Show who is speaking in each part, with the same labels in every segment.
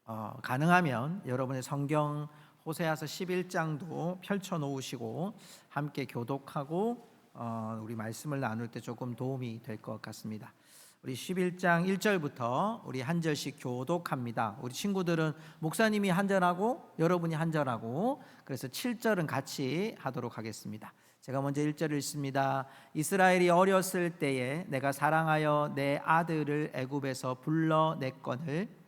Speaker 1: 가능하면 여러분의 성경 호세아서 11장도 펼쳐 놓으시고 함께 교독하고 우리 말씀을 나눌 때 조금 도움이 될 것 같습니다. 우리 11장 1절부터 우리 한 절씩 교독합니다. 우리 친구들은 목사님이 한 절하고 여러분이 한 절하고, 그래서 7절은 같이 하도록 하겠습니다. 제가 먼저 1절을 읽습니다. 이스라엘이 어렸을 때에 내가 사랑하여 내 아들을 애굽에서 불러냈거늘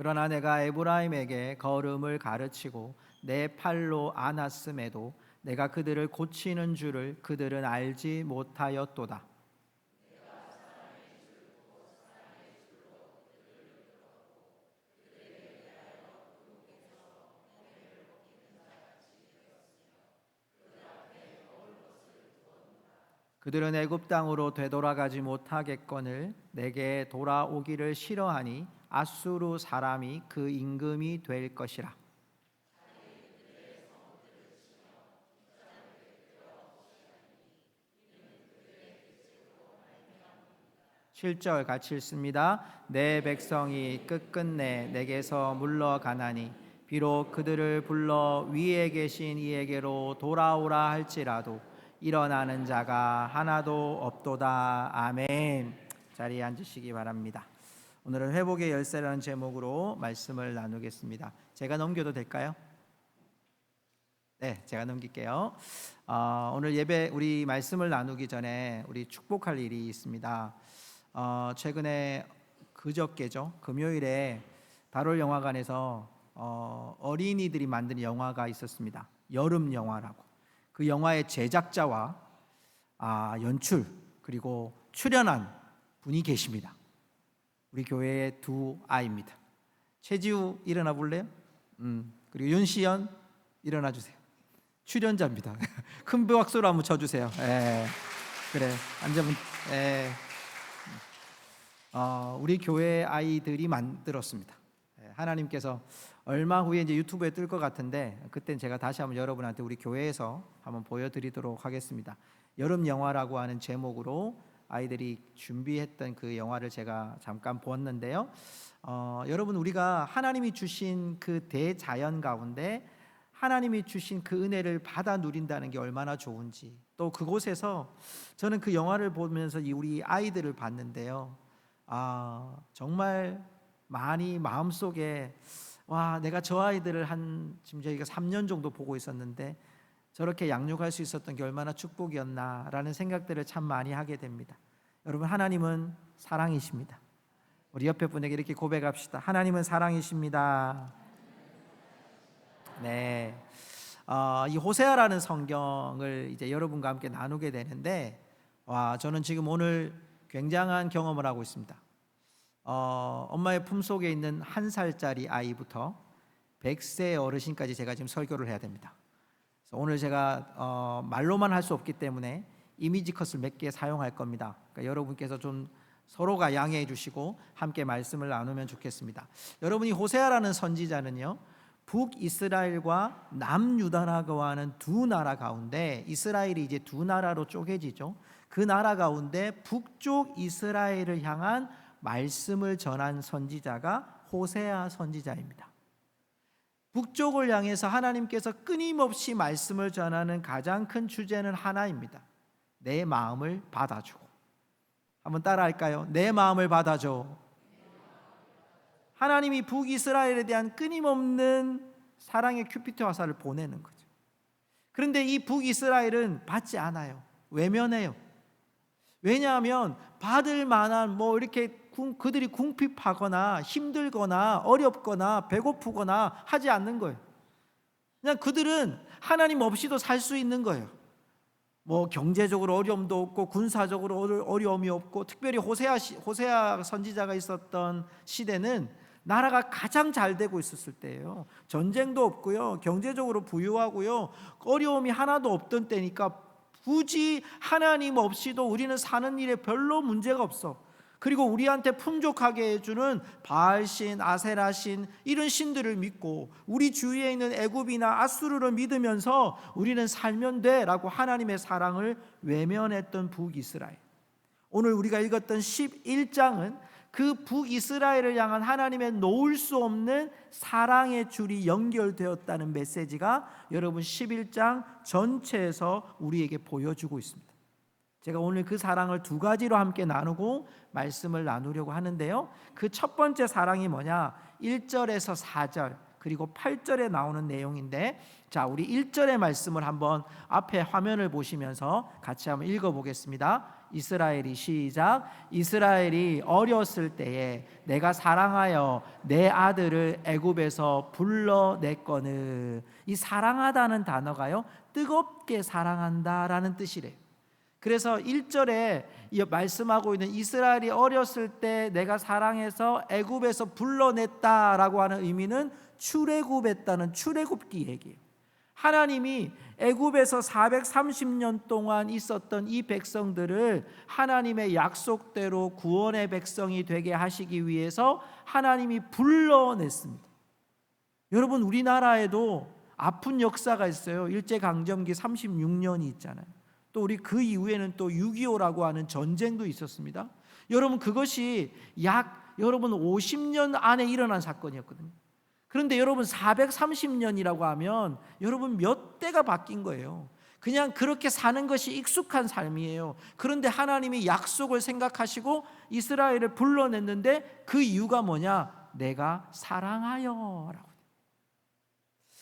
Speaker 1: 그러나 내가 에브라임에게 걸음을 가르치고 내 팔로 안았음에도 내가 그들을 고치는 줄을 그들은 알지 못하였도다. '그들은 애굽 땅으로 되돌아가지 못하겠거늘 내게 돌아오기를 싫어하니 앗수르 사람이 그 임금이 될 것이라.' 7절 같이 읽습니다. 내 백성이 끝끝내 내게서 물러가나니 비록 그들을 불러 위에 계신 이에게로 돌아오라 할지라도 일어나는 자가 하나도 없도다. 아멘. 자리에 앉으시기 바랍니다. 오늘은 회복의 열쇠라는 제목으로 말씀을 나누겠습니다. 제가 넘겨도 될까요? 네, 제가 넘길게요. 오늘 예배 우리 말씀을 나누기 전에 우리 축복할 일이 있습니다. 최근에 그저께죠, 금요일에 다롤 영화관에서 어린이들이 만든 영화가 있었습니다. 여름 영화라고. 그 영화의 제작자와 연출 그리고 출연한 분이 계십니다. 우리 교회의 두 아이입니다. 최지우 일어나 볼래요? 그리고 윤시연 일어나 주세요. 출연자입니다. 큰 박수로 한번 쳐주세요. 그래, 앉아본. 우리 교회 아이들이 만들었습니다. 하나님께서 얼마 후에 이제 유튜브에 뜰 것 같은데, 그땐 제가 다시 한번 여러분한테 우리 교회에서 한번 보여드리도록 하겠습니다. 여름 영화라고 하는 제목으로 아이들이 준비했던 그 영화를 제가 잠깐 보았는데요. 여러분, 우리가 하나님이 주신 그 대자연 가운데 하나님이 주신 그 은혜를 받아 누린다는 게 얼마나 좋은지, 또 그곳에서 저는 그 영화를 보면서 우리 아이들을 봤는데요. 정말 많이 마음속에 내가 저 아이들을 지금 저희가 3년 정도 보고 있었는데 저렇게 양육할 수 있었던 게 얼마나 축복이었나라는 생각들을 참 많이 하게 됩니다. 여러분, 하나님은 사랑이십니다. 우리 옆에 분에게 이렇게 고백합시다. 하나님은 사랑이십니다. 네, 이 호세아라는 성경을 이제 여러분과 함께 나누게 되는데, 저는 지금 오늘 굉장한 경험을 하고 있습니다. 엄마의 품속에 있는 1살짜리 아이부터 100세 어르신까지 제가 지금 설교를 해야 됩니다. 그래서 오늘 제가 말로만 할 수 없기 때문에 이미지 컷을 몇 개 사용할 겁니다. 그러니까 여러분께서 좀 서로가 양해해 주시고 함께 말씀을 나누면 좋겠습니다. 여러분이 호세아라는 선지자는요, 북이스라엘과 남유다라고 하는 두 나라 가운데, 이스라엘이 이제 두 나라로 쪼개지죠. 그 나라 가운데 북쪽 이스라엘을 향한 말씀을 전한 선지자가 호세아 선지자입니다. 북쪽을 향해서 하나님께서 끊임없이 말씀을 전하는 가장 큰 주제는 하나입니다. 내 마음을 받아주고. 한번 따라할까요? 내 마음을 받아줘. 하나님이 북이스라엘에 대한 끊임없는 사랑의 큐피트 화살을 보내는 거죠. 그런데 이 북이스라엘은 받지 않아요. 외면해요. 왜냐하면 받을 만한 이렇게 그들이 궁핍하거나 힘들거나 어렵거나 배고프거나 하지 않는 거예요. 그냥 그들은 하나님 없이도 살 수 있는 거예요. 경제적으로 어려움도 없고 군사적으로 어려움이 없고, 특별히 호세아 선지자가 있었던 시대는 나라가 가장 잘 되고 있었을 때예요. 전쟁도 없고요, 경제적으로 부유하고요, 어려움이 하나도 없던 때니까 굳이 하나님 없이도 우리는 사는 일에 별로 문제가 없어. 그리고 우리한테 풍족하게 해주는 바알신, 아세라신 이런 신들을 믿고 우리 주위에 있는 애굽이나 아수르를 믿으면서 우리는 살면 돼라고 하나님의 사랑을 외면했던 북이스라엘. 오늘 우리가 읽었던 11장은 그 북이스라엘을 향한 하나님의 놓을 수 없는 사랑의 줄이 연결되었다는 메시지가 여러분 11장 전체에서 우리에게 보여주고 있습니다. 제가 오늘 그 사랑을 두 가지로 함께 나누고 말씀을 나누려고 하는데요, 그 첫 번째 사랑이 뭐냐? 1절에서 4절 그리고 8절에 나오는 내용인데, 자, 우리 1절의 말씀을 한번 앞에 화면을 보시면서 같이 한번 읽어보겠습니다. 이스라엘이 시작. 이스라엘이 어렸을 때에 내가 사랑하여 내 아들을 애굽에서 불러냈거늘. 이 사랑하다는 단어가요, 뜨겁게 사랑한다라는 뜻이래요. 그래서 1절에 말씀하고 있는 이스라엘이 어렸을 때 내가 사랑해서 애굽에서 불러냈다라고 하는 의미는 출애굽했다는 출애굽기 얘기예요. 하나님이 애굽에서 430년 동안 있었던 이 백성들을 하나님의 약속대로 구원의 백성이 되게 하시기 위해서 하나님이 불러냈습니다. 여러분, 우리나라에도 아픈 역사가 있어요. 일제강점기 36년이 있잖아요. 또 우리 그 이후에는 또 6.25라고 하는 전쟁도 있었습니다. 여러분, 그것이 여러분 50년 안에 일어난 사건이었거든요. 그런데 여러분 430년이라고 하면 여러분 몇 대가 바뀐 거예요. 그냥 그렇게 사는 것이 익숙한 삶이에요. 그런데 하나님이 약속을 생각하시고 이스라엘을 불러냈는데 그 이유가 뭐냐? 내가 사랑하여 라고.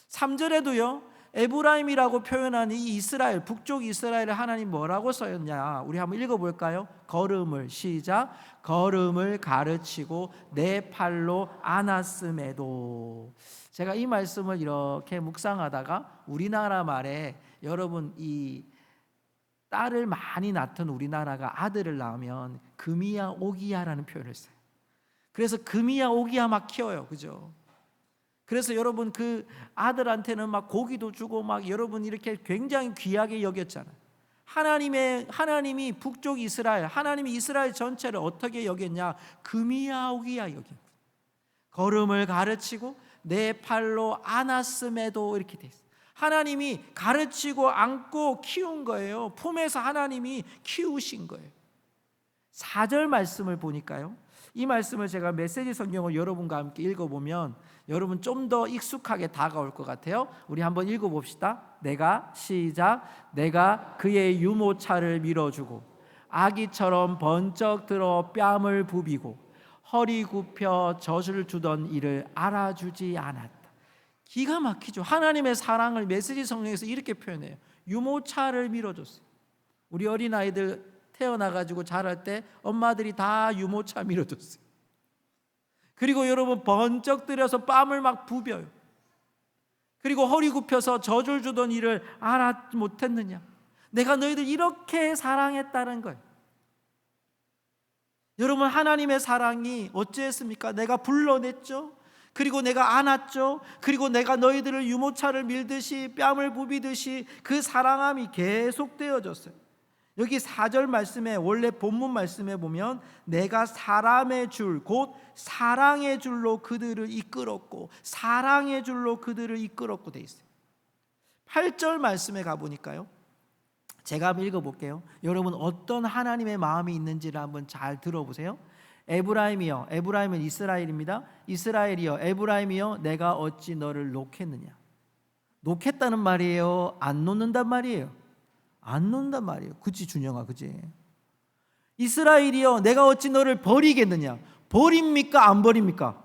Speaker 1: 3절에도요, 에브라임이라고 표현한 이 이스라엘, 북쪽 이스라엘을 하나님 뭐라고 써였냐? 우리 한번 읽어볼까요? 걸음을, 시작. 걸음을 가르치고 내 팔로 안았음에도. 제가 이 말씀을 이렇게 묵상하다가 우리나라 말에 여러분 이 딸을 많이 낳던 우리나라가 아들을 낳으면 금이야 오기야라는 표현을 써요. 그래서 금이야 오기야 막 키워요, 그죠? 그래서 여러분 그 아들한테는 막 고기도 주고 막 여러분 이렇게 굉장히 귀하게 여겼잖아요. 하나님이 북쪽 이스라엘, 하나님이 이스라엘 전체를 어떻게 여겼냐? 금이야 오기야 여긴. 걸음을 가르치고 내 팔로 안았음에도 이렇게 돼 있어요. 하나님이 가르치고 안고 키운 거예요. 품에서 하나님이 키우신 거예요. 4절 말씀을 보니까요, 이 말씀을 제가 메시지 성경을 여러분과 함께 읽어보면 여러분 좀 더 익숙하게 다가올 것 같아요. 우리 한번 읽어봅시다. 시작. 내가 그의 유모차를 밀어주고 아기처럼 번쩍 들어 뺨을 부비고 허리 굽혀 젖을 주던 이를 알아주지 않았다. 기가 막히죠. 하나님의 사랑을 메시지 성경에서 이렇게 표현해요. 유모차를 밀어줬어요. 우리 어린아이들 태어나가지고 자랄 때 엄마들이 다 유모차 밀어줬어요. 그리고 여러분 번쩍 들여서 뺨을 막 부벼요. 그리고 허리 굽혀서 젖을 주던 이를 알지 못했느냐? 내가 너희들 이렇게 사랑했다는 거예요. 여러분, 하나님의 사랑이 어찌했습니까? 내가 불러냈죠. 그리고 내가 안았죠. 그리고 내가 너희들을 유모차를 밀듯이 뺨을 부비듯이 그 사랑함이 계속되어졌어요. 여기 4절 말씀에, 원래 본문 말씀에 보면 내가 사람의 줄, 곧 사랑의 줄로 그들을 이끌었고 사랑의 줄로 그들을 이끌었고 돼 있어요. 8절 말씀에 가보니까요, 제가 한번 읽어볼게요. 여러분 어떤 하나님의 마음이 있는지를 한번 잘 들어보세요. 에브라임이여, 에브라임은 이스라엘입니다. 이스라엘이여, 에브라임이여, 내가 어찌 너를 놓겠느냐? 놓겠다는 말이에요? 안 놓는단 말이에요? 안 놓는단 말이에요. 그치 준영아, 그치? 이스라엘이여, 내가 어찌 너를 버리겠느냐? 버립니까? 안 버립니까?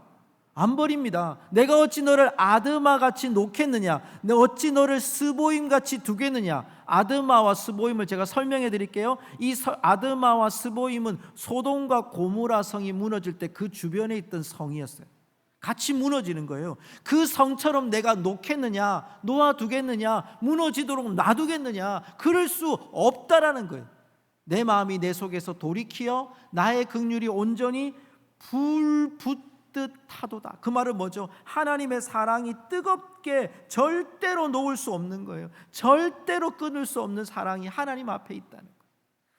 Speaker 1: 안 버립니다. 내가 어찌 너를 아드마같이 놓겠느냐? 내가 어찌 너를 스보임같이 두겠느냐? 아드마와 스보임을 제가 설명해 드릴게요. 이 아드마와 스보임은 소돔과 고모라 성이 무너질 때 그 주변에 있던 성이었어요. 같이 무너지는 거예요. 그 성처럼 내가 놓겠느냐, 놓아두겠느냐, 무너지도록 놔두겠느냐? 그럴 수 없다라는 거예요. 내 마음이 내 속에서 돌이키어 나의 긍휼이 온전히 불 붙듯 타도다. 그 말은 뭐죠? 하나님의 사랑이 뜨겁게 절대로 놓을 수 없는 거예요. 절대로 끊을 수 없는 사랑이 하나님 앞에 있다는 거예요.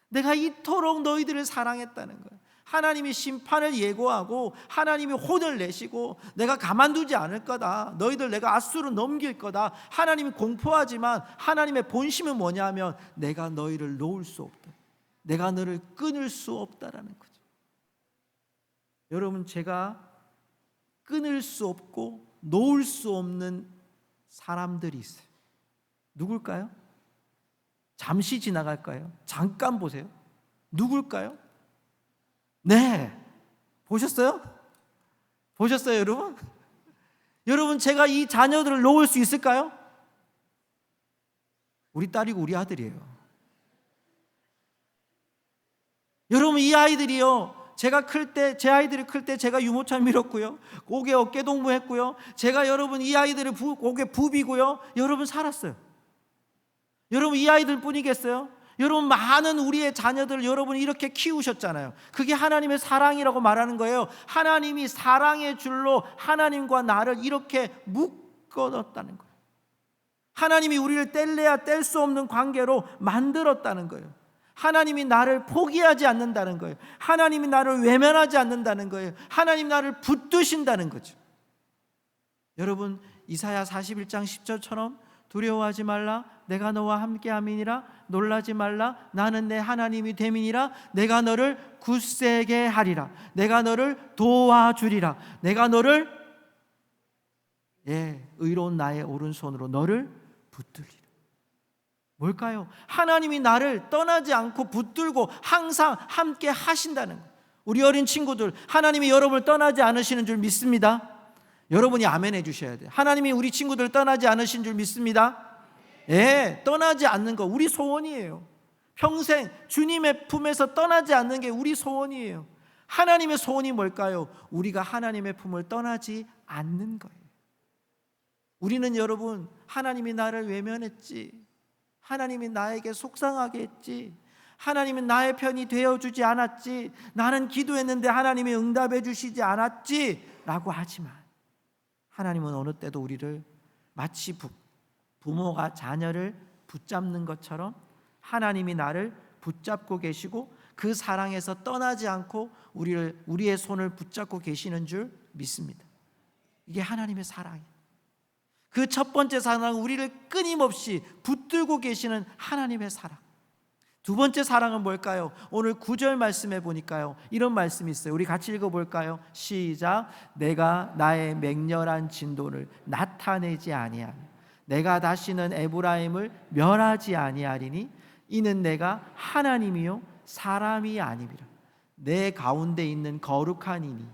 Speaker 1: 내가 이토록 너희들을 사랑했다는 거예요. 하나님이 심판을 예고하고 하나님이 혼을 내시고 내가 가만두지 않을 거다, 너희들 내가 앗수로 넘길 거다, 하나님이 공포하지만 하나님의 본심은 뭐냐면 내가 너희를 놓을 수 없다, 내가 너를 끊을 수 없다라는 거죠. 여러분, 제가 끊을 수 없고 놓을 수 없는 사람들이 있어요. 누굴까요? 잠시 지나갈까요? 잠깐 보세요. 누굴까요? 네, 보셨어요? 보셨어요, 여러분? 여러분, 제가 이 자녀들을 놓을 수 있을까요? 우리 딸이고 우리 아들이에요. 여러분, 이 아이들이요, 제가 클 때, 제 아이들이 클 때 제가 유모차 밀었고요, 옥에 어깨 동무했고요, 제가 여러분 이 아이들을 옥에 부비고요, 여러분 살았어요. 여러분, 이 아이들 뿐이겠어요? 여러분, 많은 우리의 자녀들 여러분 이렇게 키우셨잖아요. 그게 하나님의 사랑이라고 말하는 거예요. 하나님이 사랑의 줄로 하나님과 나를 이렇게 묶어뒀다는 거예요. 하나님이 우리를 뗄래야 뗄 수 없는 관계로 만들었다는 거예요. 하나님이 나를 포기하지 않는다는 거예요. 하나님이 나를 외면하지 않는다는 거예요. 하나님 나를 붙드신다는 거죠. 여러분, 이사야 41장 10절처럼 두려워하지 말라, 내가 너와 함께함이니라, 놀라지 말라, 나는 내 하나님이 됨이니라, 내가 너를 굳세게 하리라, 내가 너를 도와주리라, 내가 너를 의로운 나의 오른손으로 너를 붙들리라. 뭘까요? 하나님이 나를 떠나지 않고 붙들고 항상 함께 하신다는 거예요. 우리 어린 친구들, 하나님이 여러분을 떠나지 않으시는 줄 믿습니다. 여러분이 아멘 해주셔야 돼요. 하나님이 우리 친구들 떠나지 않으신 줄 믿습니다. 떠나지 않는 거 우리 소원이에요. 평생 주님의 품에서 떠나지 않는 게 우리 소원이에요. 하나님의 소원이 뭘까요? 우리가 하나님의 품을 떠나지 않는 거예요. 우리는 여러분, 하나님이 나를 외면했지, 하나님이 나에게 속상하게 했지, 하나님이 나의 편이 되어주지 않았지, 나는 기도했는데 하나님이 응답해 주시지 않았지 라고 하지만, 하나님은 어느 때도 우리를 마치 부모가 자녀를 붙잡는 것처럼 하나님이 나를 붙잡고 계시고 그 사랑에서 떠나지 않고 우리의 손을 붙잡고 계시는 줄 믿습니다. 이게 하나님의 사랑이에요. 그 첫 번째 사랑은 우리를 끊임없이 붙들고 계시는 하나님의 사랑. 두 번째 사랑은 뭘까요? 오늘 9절 말씀해 보니까요, 이런 말씀이 있어요. 우리 같이 읽어볼까요? 시작. 내가 나의 맹렬한 진도를 나타내지 아니하며 내가 다시는 에브라임을 멸하지 아니하리니 이는 내가 하나님이요 사람이 아님이라. 내 가운데 있는 거룩한 이니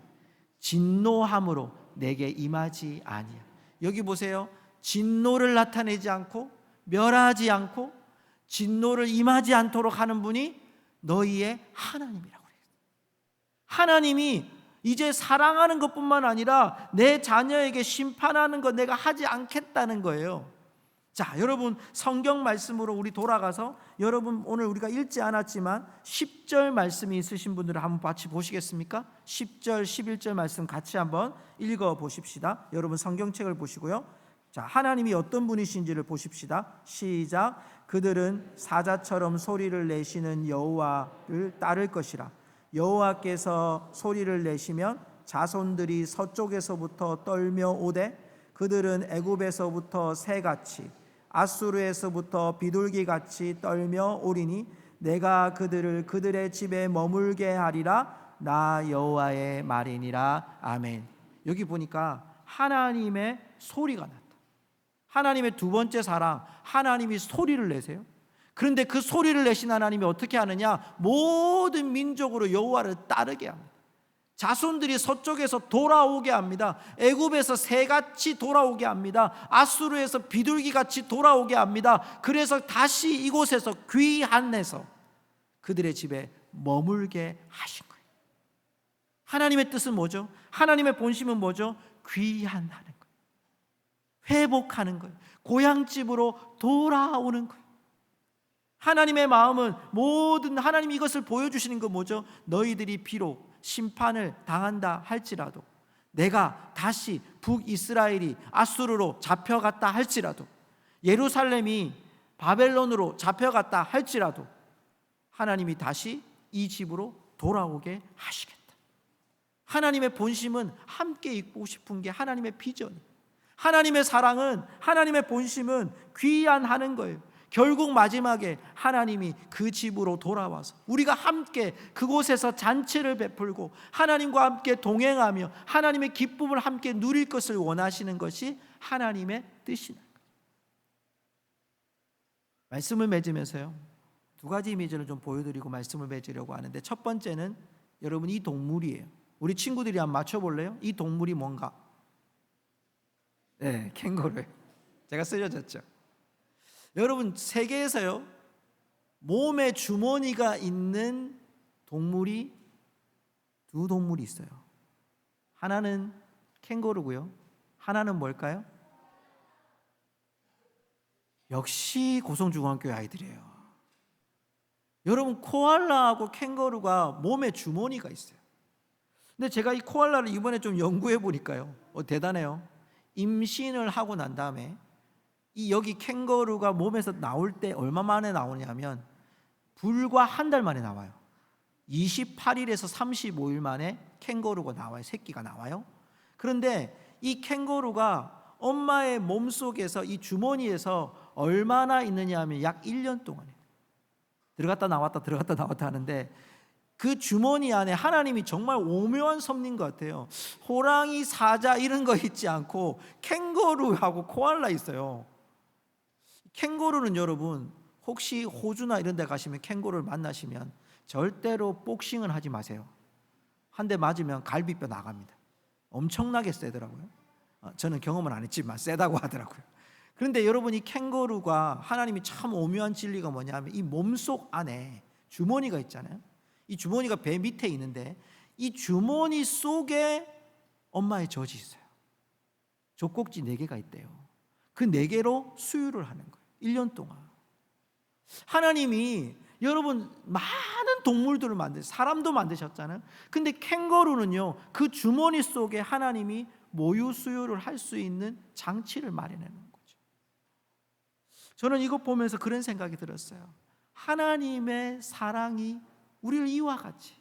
Speaker 1: 진노함으로 내게 임하지 아니하. 여기 보세요. 진노를 나타내지 않고 멸하지 않고 진노를 임하지 않도록 하는 분이 너희의 하나님이라고 그래요. 하나님이 이제 사랑하는 것뿐만 아니라 내 자녀에게 심판하는 것 내가 하지 않겠다는 거예요. 자, 여러분 성경 말씀으로 우리 돌아가서, 여러분 오늘 우리가 읽지 않았지만 10절 말씀이 있으신 분들은 한번 같이 보시겠습니까? 10절 11절 말씀 같이 한번 읽어 보십시다. 여러분 성경책을 보시고요. 자, 하나님이 어떤 분이신지를 보십시다. 시작. 그들은 사자처럼 소리를 내시는 여호와를 따를 것이라. 여호와께서 소리를 내시면 자손들이 서쪽에서부터 떨며 오되 그들은 애굽에서부터 새같이 앗수르에서부터 비둘기같이 떨며 오리니 내가 그들을 그들의 집에 머물게 하리라. 나 여호와의 말이니라. 아멘. 여기 보니까 하나님의 소리가 났다. 하나님의 두 번째 사랑, 하나님이 소리를 내세요. 그런데 그 소리를 내신 하나님이 어떻게 하느냐? 모든 민족으로 여호와를 따르게 합니다. 자손들이 서쪽에서 돌아오게 합니다. 애굽에서 새같이 돌아오게 합니다. 아수르에서 비둘기같이 돌아오게 합니다. 그래서 다시 이곳에서 귀환해서 그들의 집에 머물게 하신 거예요. 하나님의 뜻은 뭐죠? 하나님의 본심은 뭐죠? 귀환하는 거예요. 회복하는 거예요. 고향집으로 돌아오는 거예요. 하나님의 마음은 모든, 하나님이 이것을 보여주시는 건 뭐죠? 너희들이 비록 심판을 당한다 할지라도, 내가 다시 북이스라엘이 아수르로 잡혀갔다 할지라도, 예루살렘이 바벨론으로 잡혀갔다 할지라도 하나님이 다시 이 집으로 돌아오게 하시겠다. 하나님의 본심은 함께 있고 싶은 게 하나님의 비전이에요. 하나님의 사랑은, 하나님의 본심은 귀환하는 거예요. 결국 마지막에 하나님이 그 집으로 돌아와서 우리가 함께 그곳에서 잔치를 베풀고 하나님과 함께 동행하며 하나님의 기쁨을 함께 누릴 것을 원하시는 것이 하나님의 뜻이다. 말씀을 맺으면서요, 두 가지 이미지를 좀 보여드리고 말씀을 맺으려고 하는데, 첫 번째는 여러분 이 동물이에요. 우리 친구들이 한번 맞춰볼래요? 이 동물이 뭔가? 네, 캥거루예요. 제가 쓰려졌죠. 여러분, 세계에서요 몸에 주머니가 있는 동물이 두 동물이 있어요. 하나는 캥거루고요, 하나는 뭘까요? 역시 고성중앙교회 아이들이에요. 여러분, 코알라하고 캥거루가 몸에 주머니가 있어요. 근데 제가 이 코알라를 이번에 좀 연구해 보니까요, 대단해요. 임신을 하고 난 다음에 이 여기 캥거루가 몸에서 나올 때 얼마 만에 나오냐면 불과 한 달 만에 나와요. 28일에서 35일 만에 캥거루가 나와요. 새끼가 나와요. 그런데 이 캥거루가 엄마의 몸속에서, 이 주머니에서 얼마나 있느냐 하면 약 1년 동안에 들어갔다 나왔다 들어갔다 나왔다 하는데, 그 주머니 안에 하나님이 정말 오묘한 섭리인 것 같아요. 호랑이, 사자 이런 거 있지 않고 캥거루하고 코알라 있어요. 캥거루는 여러분, 혹시 호주나 이런 데 가시면 캥거루를 만나시면 절대로 복싱을 하지 마세요. 한 대 맞으면 갈비뼈 나갑니다. 엄청나게 세더라고요. 저는 경험은 안 했지만 세다고 하더라고요. 그런데 여러분, 이 캥거루가 하나님이 참 오묘한 진리가 뭐냐면 이 몸속 안에 주머니가 있잖아요. 이 주머니가 배 밑에 있는데 이 주머니 속에 엄마의 젖이 있어요. 젖꼭지 4개가 있대요. 그 4개로 수유를 하는 거예요. 1년 동안. 하나님이 여러분 많은 동물들을 사람도 만드셨잖아요. 근데 캥거루는요, 그 주머니 속에 하나님이 모유 수유를 할 수 있는 장치를 마련해 놓은 거죠. 저는 이것 보면서 그런 생각이 들었어요. 하나님의 사랑이 우리를 이와 같이,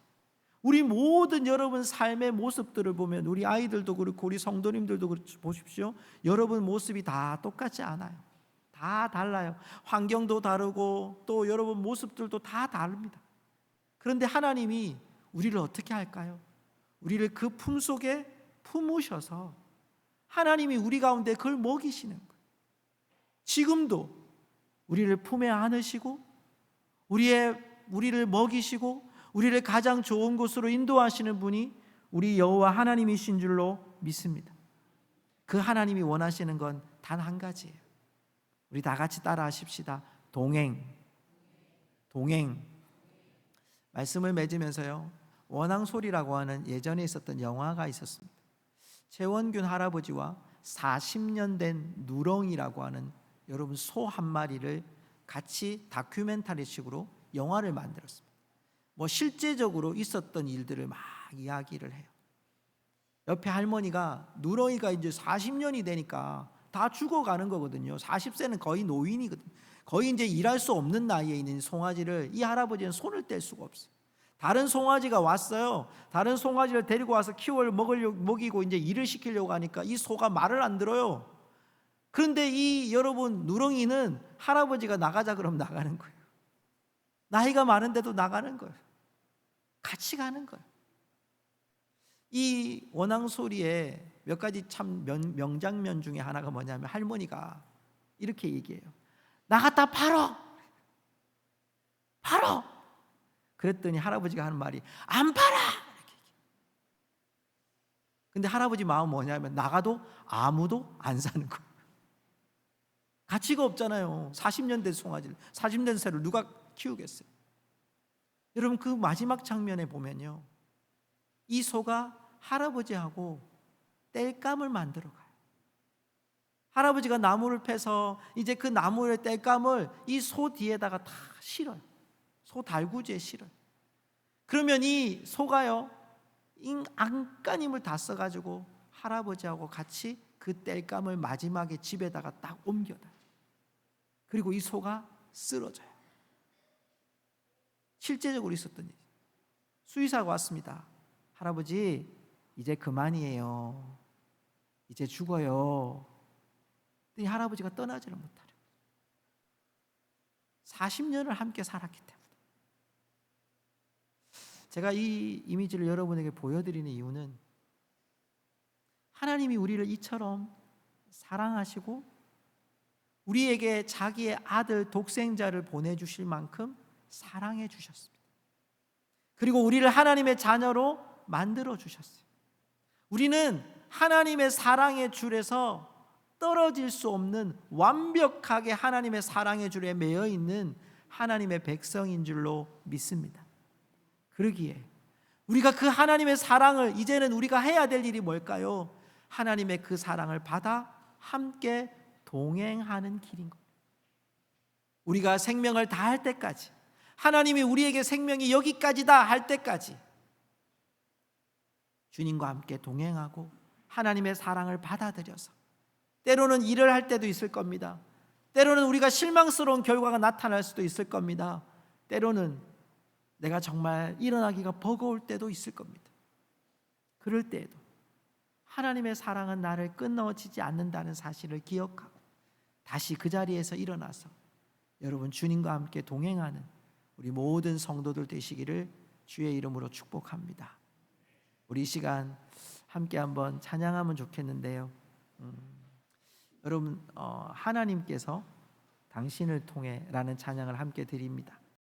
Speaker 1: 우리 모든 여러분 삶의 모습들을 보면 우리 아이들도 그렇고 우리 성도님들도 그렇고 보십시오. 여러분 모습이 다 똑같지 않아요. 다 달라요. 환경도 다르고 또 여러분 모습들도 다 다릅니다. 그런데 하나님이 우리를 어떻게 할까요? 우리를 그 품속에 품으셔서 하나님이 우리 가운데 그걸 먹이시는 거예요. 지금도 우리를 품에 안으시고 우리를 먹이시고 우리를 가장 좋은 곳으로 인도하시는 분이 우리 여호와 하나님이신 줄로 믿습니다. 그 하나님이 원하시는 건 단 한 가지예요. 우리 다 같이 따라 하십시다. 동행. 말씀을 맺으면서요, 원앙소리라고 하는 예전에 있었던 영화가 있었습니다. 최원균 할아버지와 40년 된 누렁이라고 하는 여러분 소 한 마리를 같이 다큐멘터리식으로 영화를 만들었습니다. 실제적으로 있었던 일들을 막 이야기를 해요. 옆에 할머니가, 누렁이가 이제 40년이 되니까 다 죽어가는 거거든요. 40세는 거의 노인이거든요. 거의 이제 일할 수 없는 나이에 있는 송아지를 이 할아버지는 손을 뗄 수가 없어요. 다른 송아지가 왔어요. 다른 송아지를 데리고 와서 먹이고 이제 일을 시키려고 하니까 이 소가 말을 안 들어요. 그런데 이 여러분 누렁이는 할아버지가 나가자 그러면 나가는 거예요. 나이가 많은데도 나가는 거예요. 같이 가는 거예요. 이 원앙소리에 몇 가지 참 명장면 중에 하나가 뭐냐면 할머니가 이렇게 얘기해요. 나갔다 팔어. 그랬더니 할아버지가 하는 말이 안 팔아. 근데 할아버지 마음은 뭐냐면 나가도 아무도 안 사는 거예요. 가치가 없잖아요. 40년 된 송아지를, 40년 된 새를 누가 키우겠어요? 여러분, 그 마지막 장면에 보면요, 이 소가 할아버지하고 땔감을 만들어 가요. 할아버지가 나무를 패서 이제 그 나무의 땔감을 이 소 뒤에다가 다 실어요. 소 달구지에 실어요. 그러면 이 소가요, 안간힘을 다 써가지고 할아버지하고 같이 그 땔감을 마지막에 집에다가 딱 옮겨다. 그리고 이 소가 쓰러져요. 실제적으로 있었던 일. 수의사가 왔습니다. 할아버지, 이제 그만이에요. 이제 죽어요. 이 할아버지가 떠나지를 못하려. 40년을 함께 살았기 때문에. 제가 이 이미지를 여러분에게 보여드리는 이유는 하나님이 우리를 이처럼 사랑하시고 우리에게 자기의 아들 독생자를 보내주실 만큼 사랑해 주셨습니다. 그리고 우리를 하나님의 자녀로 만들어 주셨어요. 우리는 하나님의 사랑의 줄에서 떨어질 수 없는 완벽하게 하나님의 사랑의 줄에 매여 있는 하나님의 백성인 줄로 믿습니다. 그러기에 우리가 그 하나님의 사랑을 이제는 우리가 해야 될 일이 뭘까요? 하나님의 그 사랑을 받아 함께 동행하는 길인 겁니다. 우리가 생명을 다할 때까지, 하나님이 우리에게 생명이 여기까지다 할 때까지 주님과 함께 동행하고 하나님의 사랑을 받아들여서, 때로는 일을 할 때도 있을 겁니다. 때로는 우리가 실망스러운 결과가 나타날 수도 있을 겁니다. 때로는 내가 정말 일어나기가 버거울 때도 있을 겁니다. 그럴 때에도 하나님의 사랑은 나를 끊어지지 않는다는 사실을 기억하고 다시 그 자리에서 일어나서 여러분 주님과 함께 동행하는 우리 모든 성도들 되시기를 주의 이름으로 축복합니다. 우리 이 시간 함께 한번 찬양하면 좋겠는데요. 여러분 하나님께서 당신을 통해 라는 찬양을 함께 드립니다.